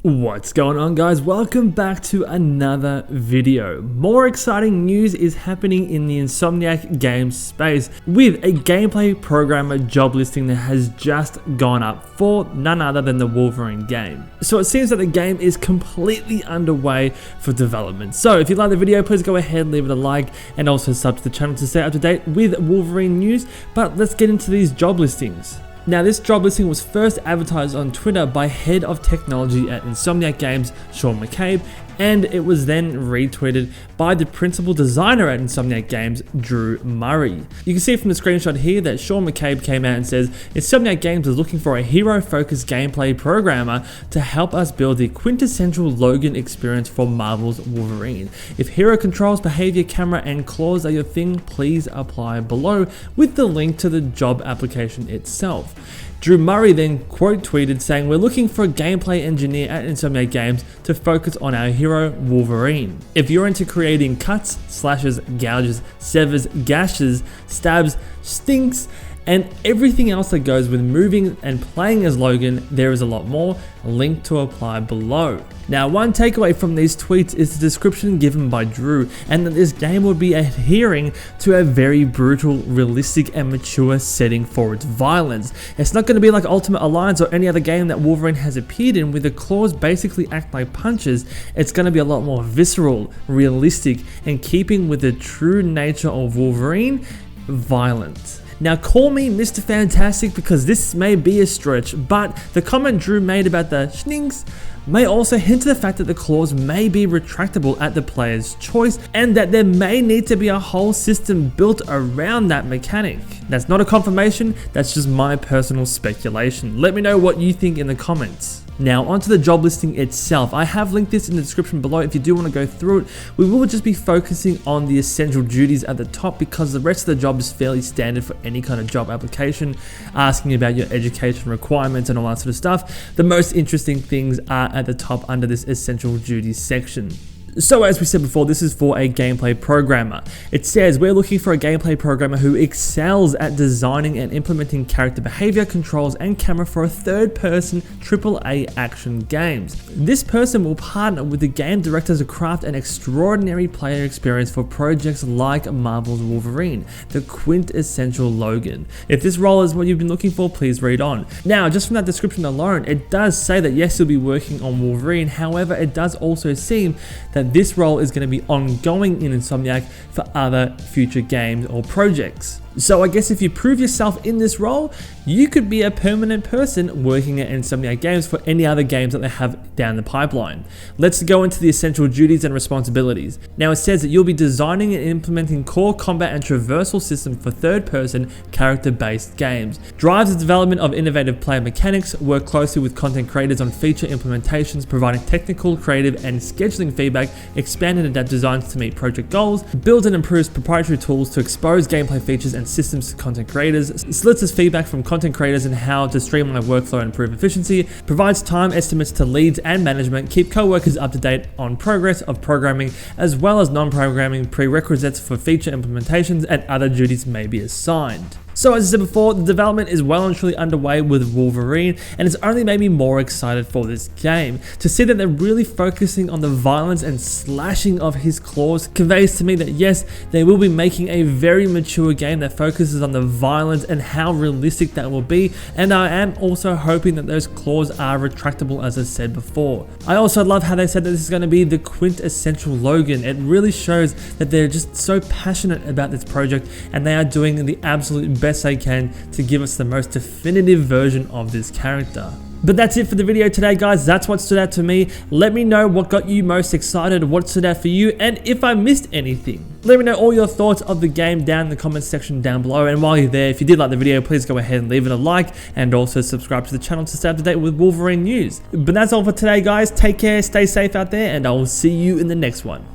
What's going on, guys? Welcome back to another video. More exciting news is happening in the Insomniac Games space with a gameplay programmer job listing that has just gone up for none other than the Wolverine game. So it seems that the game is completely underway for development. So if you like the video, please go ahead, leave it a like, and also sub to the channel to stay up to date with Wolverine news. But let's get into these job listings. Now, this job listing was first advertised on Twitter by Head of Technology at Insomniac Games, Sean McCabe, and it was then retweeted by the principal designer at Insomniac Games, Drew Murray. You can see from the screenshot here that Sean McCabe came out and says, Insomniac Games is looking for a hero-focused gameplay programmer to help us build the quintessential Logan experience for Marvel's Wolverine. If hero controls, behavior, camera, and claws are your thing, please apply below with the link to the job application itself. Drew Murray then quote tweeted saying, "We're looking for a gameplay engineer at Insomniac Games to focus on our hero Wolverine. If you're into creating cuts, slashes, gouges, severs, gashes, stabs, stinks, and everything else that goes with moving and playing as Logan, there is a lot more. Link to apply below." Now, one takeaway from these tweets is the description given by Drew, and that this game will be adhering to a very brutal, realistic, and mature setting for its violence. It's not going to be like Ultimate Alliance or any other game that Wolverine has appeared in, where the claws basically act like punches. It's going to be a lot more visceral, realistic, and keeping with the true nature of Wolverine, violent. Now, call me Mr. Fantastic because this may be a stretch, but the comment Drew made about the shnings may also hint to the fact that the claws may be retractable at the player's choice, and that there may need to be a whole system built around that mechanic. That's not a confirmation, that's just my personal speculation. Let me know what you think in the comments. Now, onto the job listing itself. I have linked this in the description below if you do want to go through it. We will just be focusing on the essential duties at the top because the rest of the job is fairly standard for any kind of job application, asking about your education requirements and all that sort of stuff. The most interesting things are at the top under this essential duties section. So as we said before, this is for a gameplay programmer. It says, we're looking for a gameplay programmer who excels at designing and implementing character behavior, controls, and camera for a third-person AAA action games. This person will partner with the game directors to craft an extraordinary player experience for projects like Marvel's Wolverine, the quintessential Logan. If this role is what you've been looking for, please read on. Now, just from that description alone, it does say that yes, you'll be working on Wolverine. However, it does also seem that this role is going to be ongoing in Insomniac for other future games or projects. So I guess if you prove yourself in this role, you could be a permanent person working at Insomniac Games for any other games that they have down the pipeline. Let's go into the essential duties and responsibilities. Now, it says that you'll be designing and implementing core combat and traversal systems for third-person character-based games. Drives the development of innovative player mechanics, work closely with content creators on feature implementations, providing technical, creative, and scheduling feedback, expand and adapt designs to meet project goals, builds and improves proprietary tools to expose gameplay features and systems to content creators, solicits feedback from content creators on how to streamline workflow and improve efficiency, provides time estimates to leads and management, keep co-workers up to date on progress of programming, as well as non-programming prerequisites for feature implementations, and other duties may be assigned. So as I said before, the development is well and truly underway with Wolverine, and it's only made me more excited for this game. To see that they're really focusing on the violence and slashing of his claws conveys to me that yes, they will be making a very mature game that focuses on the violence and how realistic that will be, and I am also hoping that those claws are retractable, as I said before. I also love how they said that this is going to be the quintessential Logan. It really shows that they're just so passionate about this project, and they are doing the absolute best they can to give us the most definitive version of this character. But that's it for the video today, guys. That's what stood out to me. Let me know what got you most excited, what stood out for you, and if I missed anything. Let me know all your thoughts of the game down in the comments section down below. And while you're there, if you did like the video, please go ahead and leave it a like, and also subscribe to the channel to stay up to date with Wolverine news. But that's all for today, guys. Take care, stay safe out there, and I will see you in the next one.